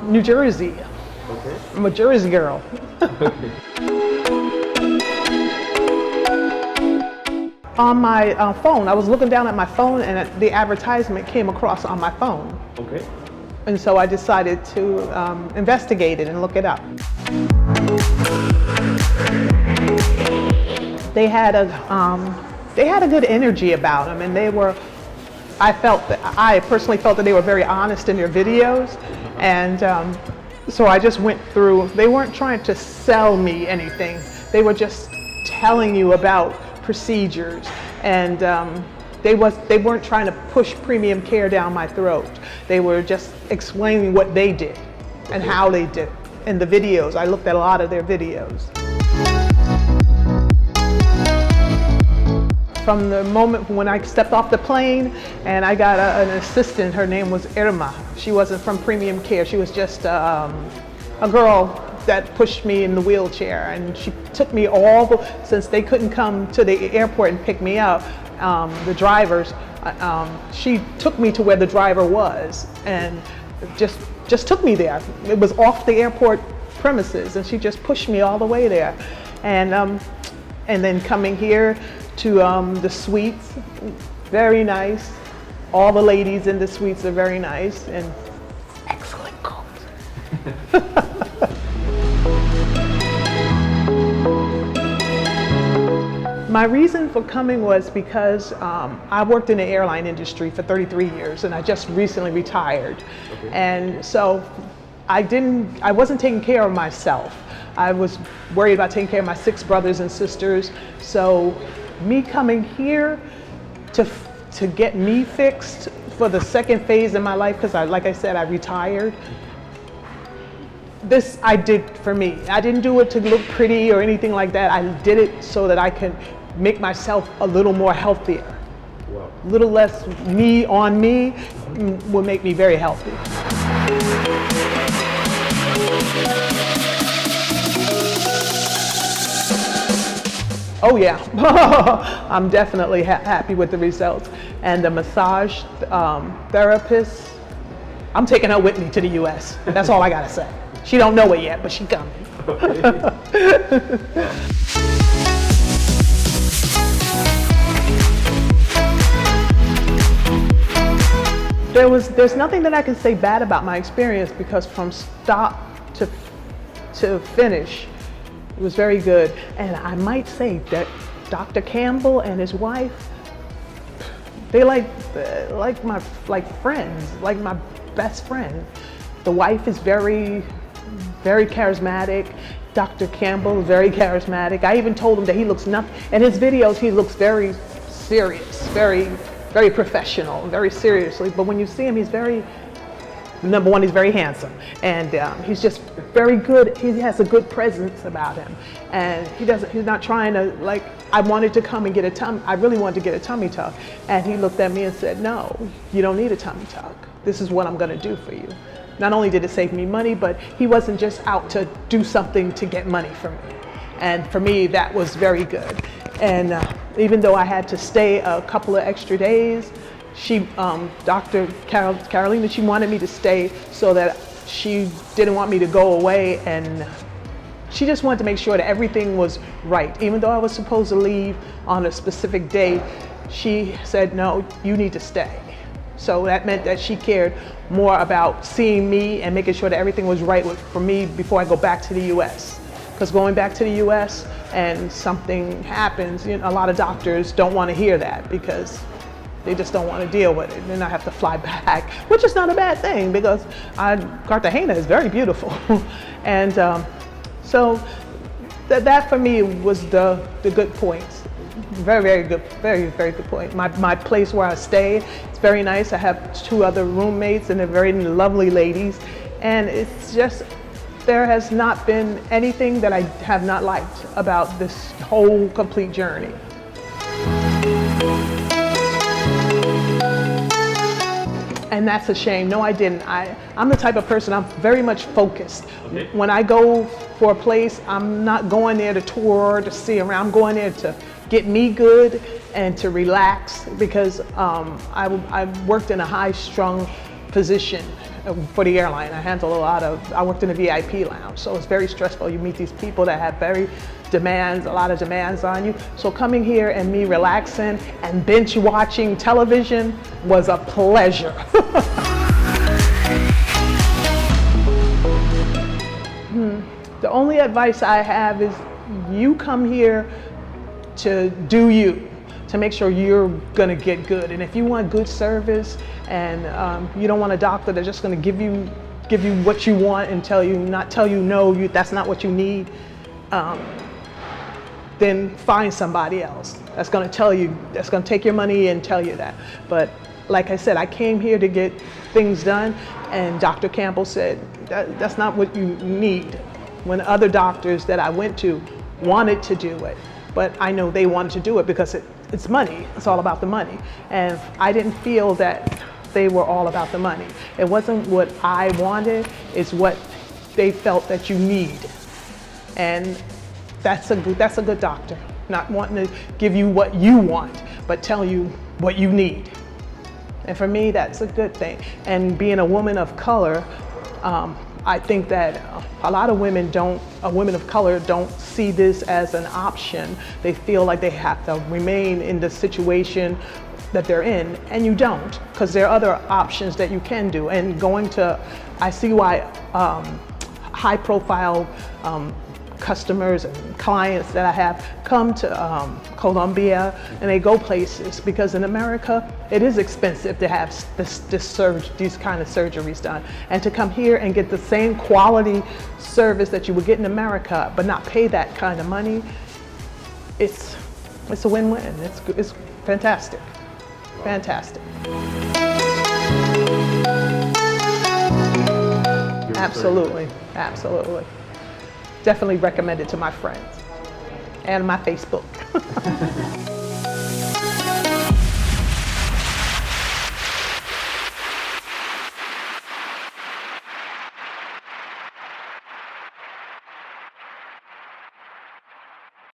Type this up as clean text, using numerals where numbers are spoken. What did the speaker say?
New Jersey. Okay. I'm a Jersey girl. Okay. On my phone, I was looking down at my phone and the advertisement came across on my phone. Okay. And so I decided to investigate it and look it up. They had a good energy about them, and I personally felt that they were very honest in their videos, and so I just went through. They weren't trying to sell me anything. They were just telling you about procedures, and they weren't trying to push premium care down my throat. They were just explaining what they did and how they did in the videos. I looked at a lot of their videos. From the moment when I stepped off the plane and I got an assistant, her name was Irma. She wasn't from Premium Care. She was just a girl that pushed me in the wheelchair, and she took me since they couldn't come to the airport and pick me up, the drivers, she took me to where the driver was and just took me there. It was off the airport premises, and she just pushed me all the way there. And then coming here to the suites, very nice. All the ladies in the suites are very nice and excellent cooks. My reason for coming was because I worked in the airline industry for 33 years and I just recently retired. Okay. And so I wasn't taking care of myself. I was worried about taking care of my 6 brothers and sisters. So me coming here to get me fixed for the second phase in my life, because like I said, I retired. This I did for me. I didn't do it to look pretty or anything like that. I did it so that I can make myself a little more healthier. Wow. A little less me on me will make me very healthy. Oh yeah, I'm definitely happy with the results. And the massage therapist, I'm taking her with me to the US. That's all I gotta say. She don't know it yet, but she coming. Okay. There's nothing that I can say bad about my experience, because from start to finish, it was very good. And I might say that Dr. Campbell and his wife, they like my friends, like my best friend. The wife is very charismatic. Dr. Campbell is very charismatic. I even told him that he looks nothing. In his videos, he looks very serious, very professional, very seriously. But when you see him, he's number one, he's very handsome, and he's just very good. He has a good presence about him, and he's not trying to, like, I wanted to come and get I really wanted to get a tummy tuck, and he looked at me and said, no, you don't need a tummy tuck. This is what I'm gonna do for you. Not only did it save me money, but he wasn't just out to do something to get money from me. And for me, that was very good. And even though I had to stay a couple of extra days, Dr. Carolina, she wanted me to stay so that she didn't want me to go away, and she just wanted to make sure that everything was right. Even though I was supposed to leave on a specific day, she said, no, you need to stay. So that meant that she cared more about seeing me and making sure that everything was right for me before I go back to the US. Because going back to the US and something happens, a lot of doctors don't want to hear that, because they just don't want to deal with it. Then I have to fly back, which is not a bad thing, because Cartagena is very beautiful. And so that for me was the good points. Very good, very good point. My place where I stay, it's very nice. I have 2 other roommates, and they're very lovely ladies. And it's just, there has not been anything that I have not liked about this whole complete journey. And that's a shame. No, I didn't. I'm the type of person, I'm very much focused. Okay. When I go for a place, I'm not going there to tour, to see around. I'm going there to get me good and to relax because I worked in a high-strung position for the airline. I worked in a VIP lounge, so it's very stressful. You meet these people that have a lot of demands on you. So coming here and me relaxing and binge watching television was a pleasure. The only advice I have is you come here to do you, to make sure you're gonna get good. And if you want good service and you don't want a doctor that's just gonna give you what you want and not tell you no, that's not what you need, then find somebody else that's gonna take your money and tell you that. But like I said, I came here to get things done, and Dr. Campbell said that's not what you need. When other doctors that I went to wanted to do it, but I know they wanted to do it because it's money. It's all about the money. And I didn't feel that they were all about the money. It wasn't what I wanted, it's what they felt that you need. And that's a good doctor, not wanting to give you what you want, but tell you what you need. And for me, that's a good thing. And being a woman of color, I think that a lot of women of color don't see this as an option. They feel like they have to remain in the situation that they're in, and you don't, because there are other options that you can do. And I see why high profile customers and clients that I have come to Colombia, and they go places because in America it is expensive to have these kind of surgeries done, and to come here and get the same quality service that you would get in America but not pay that kind of money, it's a win-win. It's fantastic. Fantastic. Absolutely. Definitely recommend it to my friends and my Facebook.